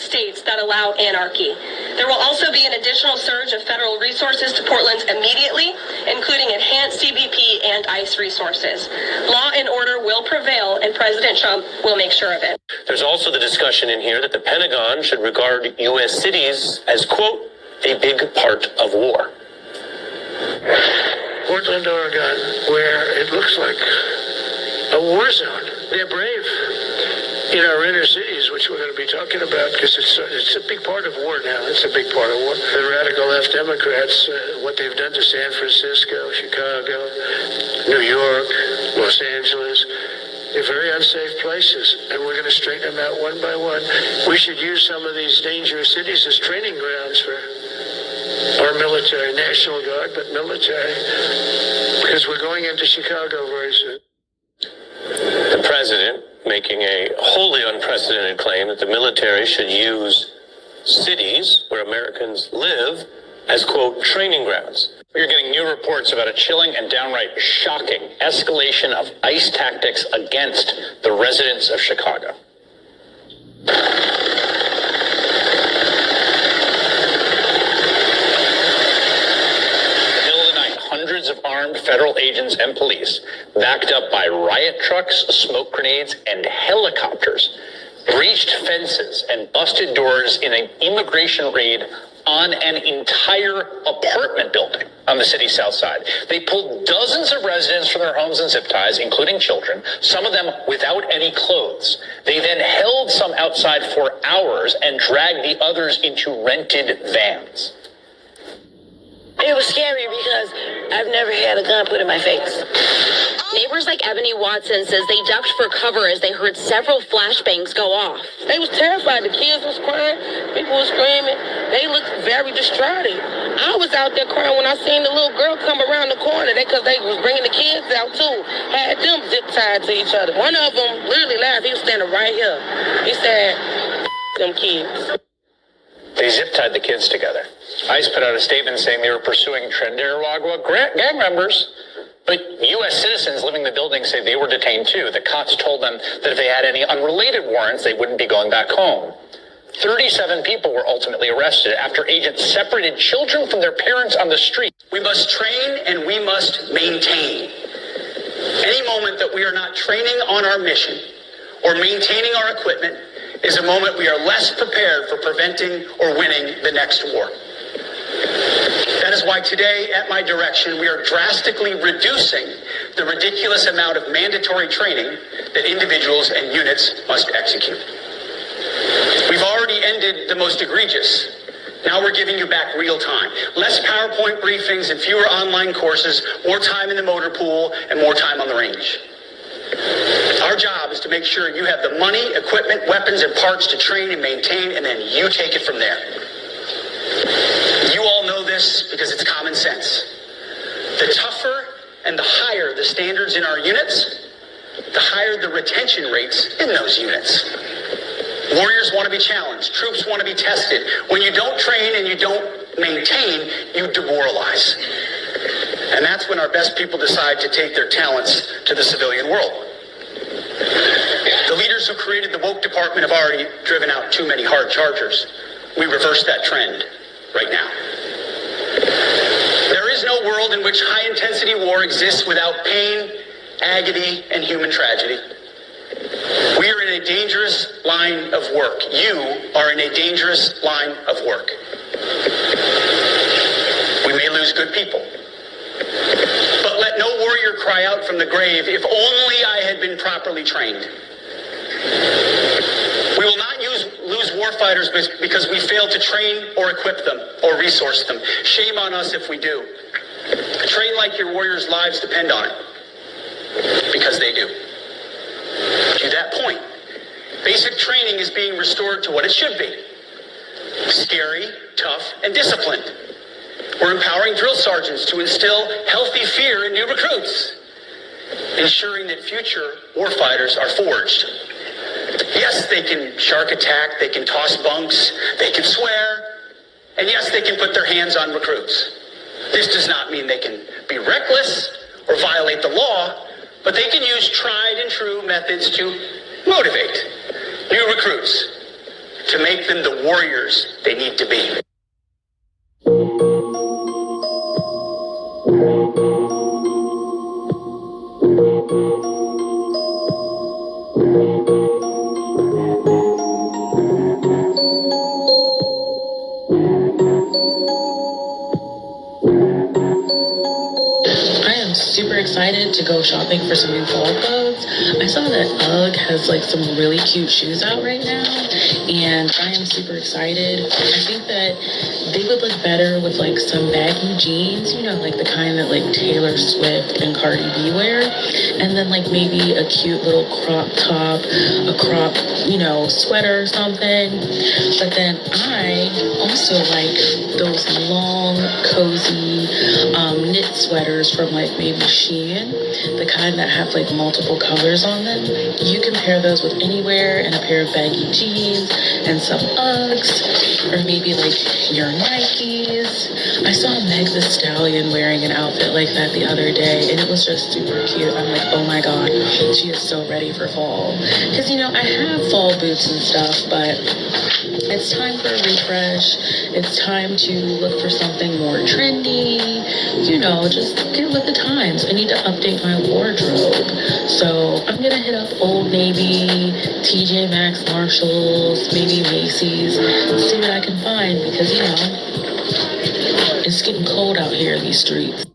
states that allow anarchy. There will also be an additional surge of federal resources to Portland immediately, including enhanced CBP and ICE resources. Law and order will prevail, and President Trump will make sure of it. There's also the discussion in here that the Pentagon should regard U.S. cities as, quote, a big part of war. Portland, Oregon, where it looks like a war zone. They're brave in our inner cities, which we're going to be talking about, because it's a big part of war now. It's a big part of war. The radical left Democrats, what they've done to San Francisco, Chicago, New York, Los Angeles, they're very unsafe places, and we're going to straighten them out one by one. We should use some of these dangerous cities as training grounds for our military, National Guard, but military, because we're going into Chicago very soon. The president making a wholly unprecedented claim that the military should use cities where Americans live as, quote, training grounds. We're getting new reports about a chilling and downright shocking escalation of ICE tactics against the residents of Chicago. Hundreds of armed federal agents and police, backed up by riot trucks, smoke grenades, and helicopters, breached fences and busted doors in an immigration raid on an entire apartment building on the city's south side. They pulled dozens of residents from their homes and zip ties, including children, some of them without any clothes. They then held some outside for hours and dragged the others into rented vans. It was scary because I've never had a gun put in my face. Neighbors like Ebony Watson says they ducked for cover as they heard several flashbangs go off. They was terrified. The kids was crying. People was screaming. They looked very distraught. I was out there crying when I seen the little girl come around the corner because they was bringing the kids out too. Had them zip tied to each other. One of them literally laughed. He was standing right here. He said, them kids. They zip-tied the kids together. ICE put out a statement saying they were pursuing Trinidad gang members, but U.S. citizens living in the building say they were detained too. The cops told them that if they had any unrelated warrants, they wouldn't be going back home. 37 people were ultimately arrested after agents separated children from their parents on the street. We must train and we must maintain. Any moment that we are not training on our mission or maintaining our equipment is a moment we are less prepared for preventing or winning the next war. That is why today, at my direction, we are drastically reducing the ridiculous amount of mandatory training that individuals and units must execute. We've already ended the most egregious. Now we're giving you back real time. Less PowerPoint briefings and fewer online courses, more time in the motor pool, and more time on the range. Our job is to make sure you have the money, equipment, weapons, and parts to train and maintain, and then you take it from there. You all know this because it's common sense. The tougher and the higher the standards in our units, the higher the retention rates in those units. Warriors want to be challenged. Troops want to be tested. When you don't train and you don't maintain, you demoralize. And that's when our best people decide to take their talents to the civilian world. The leaders who created the woke department have already driven out too many hard chargers. We reverse that trend right now. There is no world in which high-intensity war exists without pain, agony, and human tragedy. We are in a dangerous line of work. You are in a dangerous line of work. We may lose good people. But let no warrior cry out from the grave, if only I had been properly trained. We will not lose warfighters because we failed to train or equip them or resource them. Shame on us if we do. Train like your warriors' lives depend on it. Because they do. To that point, basic training is being restored to what it should be. Scary, tough, and disciplined. We're empowering drill sergeants to instill healthy fear in new recruits, ensuring that future warfighters are forged. Yes, they can shark attack, they can toss bunks, they can swear, and yes, they can put their hands on recruits. This does not mean they can be reckless or violate the law, but they can use tried and true methods to motivate new recruits. to make them the warriors they need to be. I am super excited to go shopping for some new fall clothes. I saw that UGG has like some really cute shoes out right now, and I am super excited. I think that they would look better with like some baggy jeans, you know, like the kind that like Taylor Swift and Cardi B wear, and then like maybe a cute little crop top, a crop, you know, sweater or something. But then I also like those long, cozy knit sweaters from like maybe Shein, the kind that have like multiple colors on them. You can pair those with anywhere and a pair of baggy jeans and some Uggs, or maybe like your Nikes. I saw Meg Thee Stallion wearing an outfit like that the other day, and it was just super cute. I'm like, oh my god, she is so ready for fall. Because, you know, I have fall boots and stuff, but it's time for a refresh. It's time to look for something more trendy. You know, just get with the times. I need to update my wardrobe. So I'm gonna hit up Old Navy, TJ Maxx, Marshalls, maybe Macy's, see what I can find because, you know, it's getting cold out here in these streets.